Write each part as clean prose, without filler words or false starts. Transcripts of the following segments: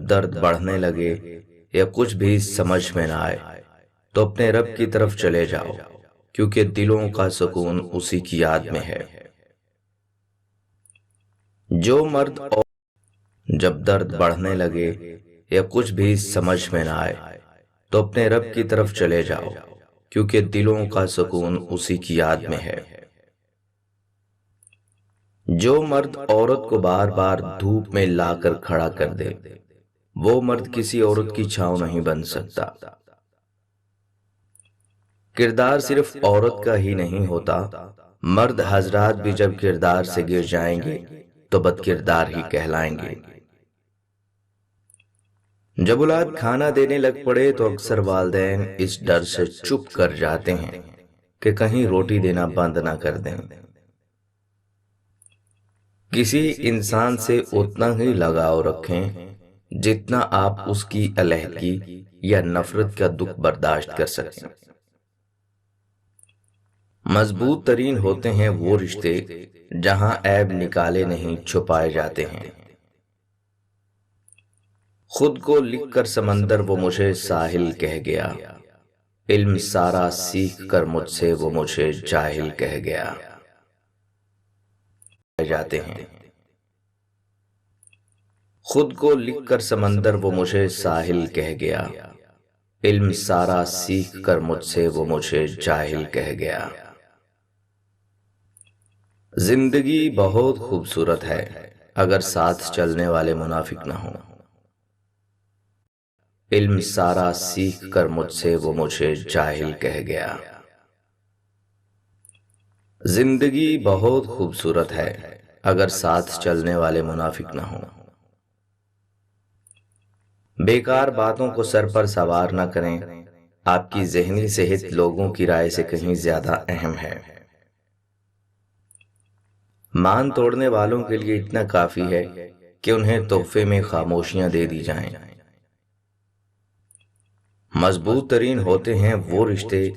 درد بڑھنے لگے یا کچھ بھی سمجھ میں نہ آئے تو اپنے رب کی طرف چلے جاؤ، کیونکہ دلوں کا سکون اسی کی یاد میں ہے۔ جو مرد اور جب درد بڑھنے لگے یا کچھ بھی سمجھ میں نہ آئے تو اپنے رب کی طرف چلے جاؤ، کیونکہ دلوں کا سکون اسی کی یاد میں ہے۔ جو مرد عورت کو بار بار دھوپ میں لا کر کھڑا کر دے، وہ مرد کسی عورت کی چھاؤں نہیں بن سکتا۔ کردار صرف عورت کا ہی نہیں ہوتا، مرد حضرات بھی جب کردار سے گر جائیں گے تو بد کردار ہی کہلائیں گے۔ جب اولاد کھانا دینے لگ پڑے تو اکثر والدین اس ڈر سے چپ کر جاتے ہیں کہ کہیں روٹی دینا بند نہ کر دیں۔ کسی انسان سے اتنا ہی لگاؤ رکھیں جتنا آپ اس کی علیحدگی یا نفرت کا دکھ برداشت کر سکیں۔ مضبوط ترین ہوتے ہیں وہ رشتے جہاں عیب نکالے نہیں چھپائے جاتے ہیں۔ خود کو لکھ کر سمندر وہ مجھے ساحل کہہ گیا، علم سارا سیکھ کر مجھ سے وہ مجھے جاہل کہہ گیا۔ جاتے ہیں خود کو لکھ کر سمندر وہ مجھے ساحل کہہ گیا، علم سارا سیکھ کر مجھ سے وہ مجھے جاہل کہہ گیا۔ زندگی بہت خوبصورت ہے اگر ساتھ چلنے والے منافق نہ ہوں۔ علم سارا سیکھ کر مجھ سے وہ مجھے جاہل کہہ گیا۔ زندگی بہت خوبصورت ہے اگر ساتھ چلنے والے منافق نہ ہوں۔ بیکار باتوں کو سر پر سوار نہ کریں، آپ کی ذہنی صحت لوگوں کی رائے سے کہیں زیادہ اہم ہے۔ مان توڑنے والوں کے لیے اتنا کافی ہے کہ انہیں تحفے میں خاموشیاں دے دی جائیں۔ مضبوط ترین ہوتے ہیں وہ رشتے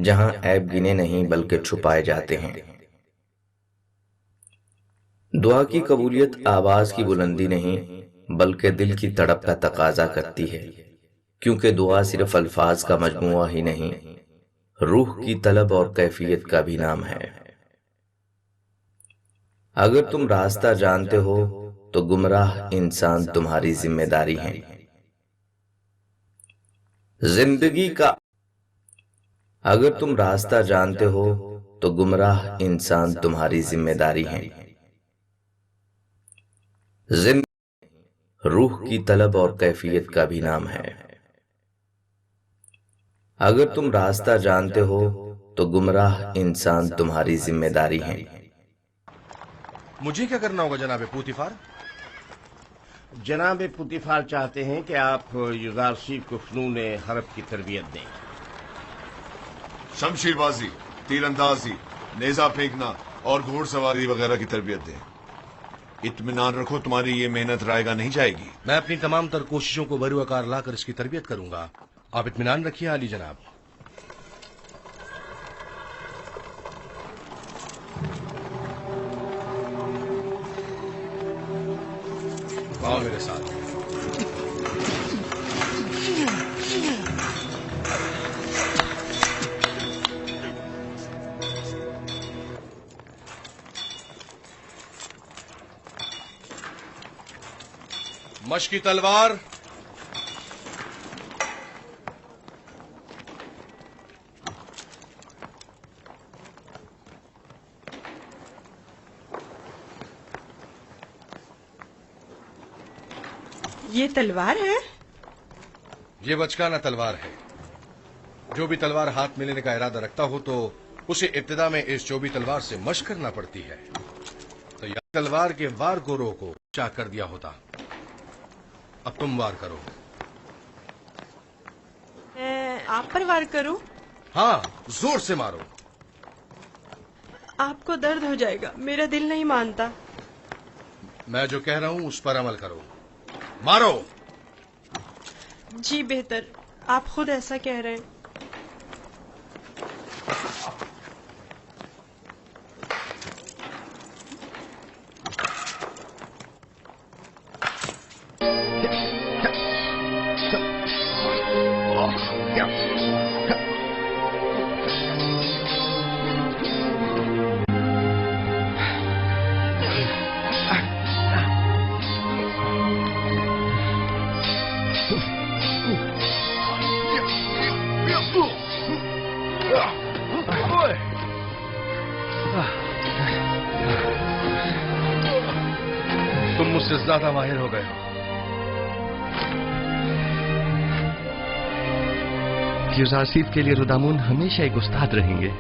جہاں عیب گنے نہیں بلکہ چھپائے جاتے ہیں۔ دعا کی قبولیت آواز کی بلندی نہیں بلکہ دل کی تڑپ کا تقاضا کرتی ہے، کیونکہ دعا صرف الفاظ کا مجموعہ ہی نہیں، روح کی طلب اور کیفیت کا بھی نام ہے۔ اگر تم راستہ جانتے ہو تو گمراہ انسان تمہاری ذمہ داری ہے۔ زندگی کا اگر تم راستہ جانتے ہو تو گمراہ انسان تمہاری ذمہ داری ہے۔ روح کی طلب اور کیفیت کا بھی نام ہے۔ اگر تم راستہ جانتے ہو تو گمراہ انسان تمہاری ذمہ داری ہے۔ مجھے کیا کرنا ہوگا جناب پوتیفار؟ جناب پوتیفار چاہتے ہیں کہ آپ یوزارشیف کو فنون حرب کی تربیت دیں۔ شمشیر بازی، تیر اندازی، نیزہ پھینکنا اور گھوڑ سواری وغیرہ کی تربیت دیں۔ اطمینان رکھو، تمہاری یہ محنت رائے گاہ نہیں جائے گی۔ میں اپنی تمام تر کوششوں کو بروقار لا کر اس کی تربیت کروں گا، آپ اطمینان رکھیے عالی جناب۔ آؤ میرے ساتھ۔ مشقی تلوار، یہ تلوار ہے؟ یہ بچکانہ تلوار ہے۔ جو بھی تلوار ہاتھ میں لینے کا ارادہ رکھتا ہو تو اسے ابتدا میں اس چوبی تلوار سے مشق کرنا پڑتی ہے، تو یہ تلوار کے وار گورو کو چاک کر دیا ہوتا۔ اب تم وار کرو۔ میں آپ پر وار کروں؟ ہاں، زور سے مارو۔ آپ کو درد ہو جائے گا، میرا دل نہیں مانتا۔ میں جو کہہ رہا ہوں اس پر عمل کرو، مارو۔ جی بہتر، آپ خود ایسا کہہ رہے ہیں۔ سے زیادہ ماہر ہو گئے ہو. یوزارسیف کے لیے رودامون ہمیشہ ایک استاد رہیں گے.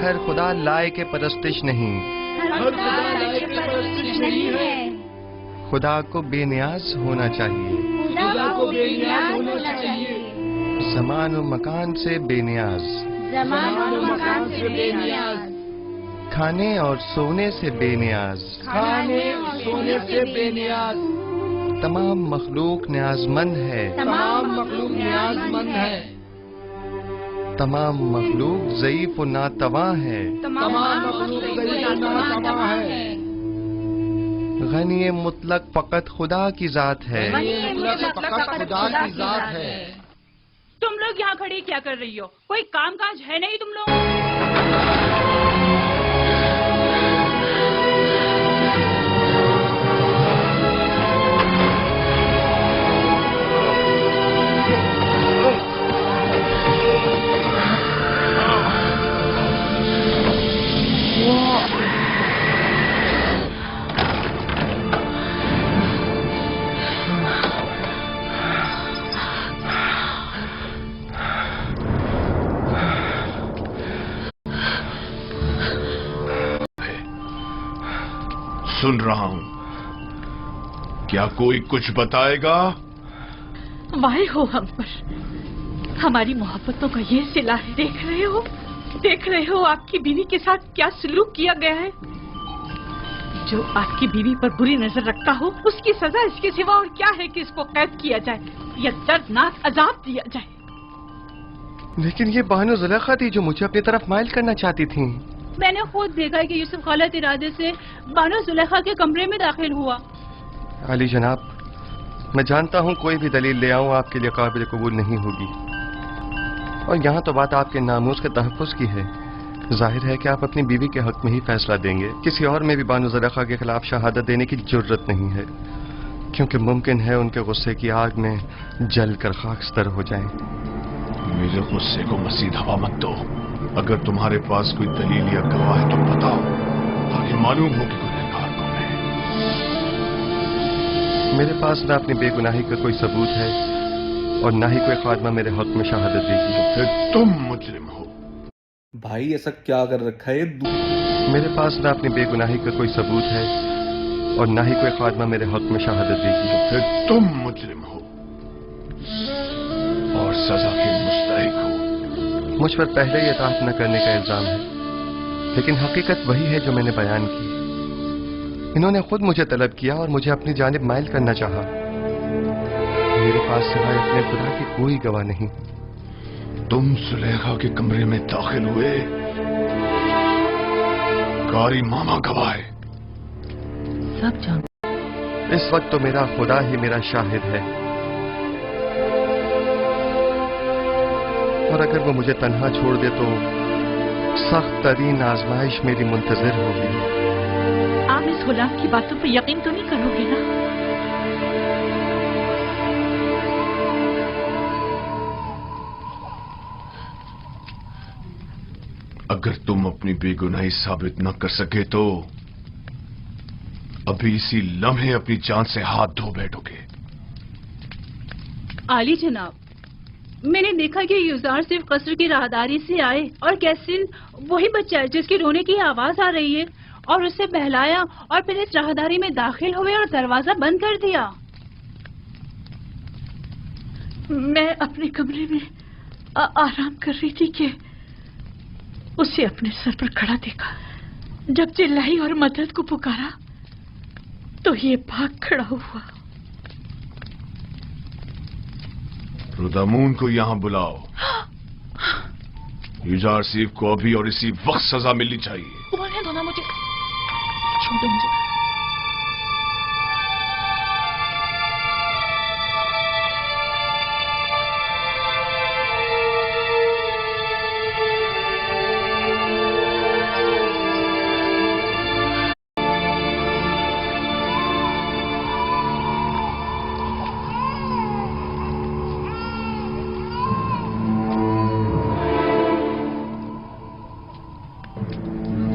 ہر خدا لائق پرستش نہیں، خدا کو بے نیاز ہونا چاہیے، زمان و مکان سے بے نیاز، کھانے اور سونے سے بے نیاز، تمام مخلوق نیاز مند ہے، تمام مخلوق ضعیف و ناتواں ہے، غنی مطلق فقط خدا کی ذات ہے. تم لوگ یہاں کھڑی کیا کر رہی ہو؟ کوئی کام کاج ہے نہیں تم لوگ؟ سن رہا ہوں. کیا کوئی کچھ بتائے گا؟ واہ ہو ہم پر، ہماری محبتوں کا یہ صلہ ہے. دیکھ رہے ہو آپ کی بیوی کے ساتھ کیا سلوک کیا گیا ہے. جو آپ کی بیوی پر بری نظر رکھتا ہو اس کی سزا اس کے سوا اور کیا ہے کہ اس کو قید کیا جائے یا دردناک عذاب دیا جائے. لیکن یہ بانو زلیخا تھی جو مجھے اپنی طرف مائل کرنا چاہتی تھیں. میں نے خود دیکھا کہ یوسف غلط ارادے سے بانو زلیخا کے کمرے میں داخل ہوا. علی جناب، میں جانتا ہوں کوئی بھی دلیل لے آؤں آپ کے لیے قابل قبول نہیں ہوگی، اور یہاں تو بات آپ کے ناموس کے تحفظ کی ہے. ظاہر ہے کہ آپ اپنی بیوی کے حق میں ہی فیصلہ دیں گے. کسی اور میں بھی بانو زلیخا کے خلاف شہادت دینے کی جرت نہیں ہے، کیونکہ ممکن ہے ان کے غصے کی آگ میں جل کر خاکستر ہو جائیں. میرے غصے کو مزید ہوا مت دو. اگر تمہارے پاس کوئی دلیل یا گواہ ہے تو بتاؤ، تاکہ معلوم ہو کہ گنہگار کون ہے. میرے پاس نہ اپنی بے گناہی کا کوئی ثبوت ہے اور نہ ہی کوئی خادمہ میرے حق میں شہادت دے گی. پھر تم مجرم ہو. بھائی ایسا کیا کر رکھا ہے؟ میرے پاس نہ اپنی بے گناہی کا کوئی ثبوت ہے اور نہ ہی کوئی خادمہ میرے حق میں شہادت دے گی. پھر تم مجرم ہو اور سزا کے مستحق ہو. مجھ پر پہلے ہی اطاعت نہ کرنے کا الزام ہے، لیکن حقیقت وہی ہے جو میں نے بیان کی. انہوں نے خود مجھے طلب کیا اور مجھے اپنی جانب مائل کرنا چاہا. میرے پاس سوائے اپنے خدا کی کوئی گواہ نہیں. تم زلیخا کے کمرے میں داخل ہوئے، کاری ماما گواہ ہے. سب جان اس وقت تو میرا خدا ہی میرا شاہد ہے، اور اگر وہ مجھے تنہا چھوڑ دے تو سخت ترین آزمائش میری منتظر ہوگی. آپ اس غلام کی باتوں پہ یقین تو نہیں کرو گے نا؟ اگر تم اپنی بے گناہی ثابت نہ کر سکے تو ابھی اسی لمحے اپنی جان سے ہاتھ دھو بیٹھو گے. عالی جناب، میں نے دیکھا کہ یوزار صرف قصر کی راہداری سے آئے اور کیسل وہی بچہ ہے جس کے رونے کی آواز آ رہی ہے، اور اسے بہلایا اور پھر اس راہداری میں داخل ہوئے اور دروازہ بند کر دیا. میں اپنے کمرے میں آرام کر رہی تھی کہ اسے اپنے سر پر کھڑا دیکھا. جب چلائی اور مدد کو پکارا تو یہ بھاگ کھڑا ہوا. رودامون کو یہاں بلاؤ. یوزارسیف کو ابھی اور اسی وقت سزا ملنی چاہیے. بولنے دو نا مجھے، چھوڑو مجھے.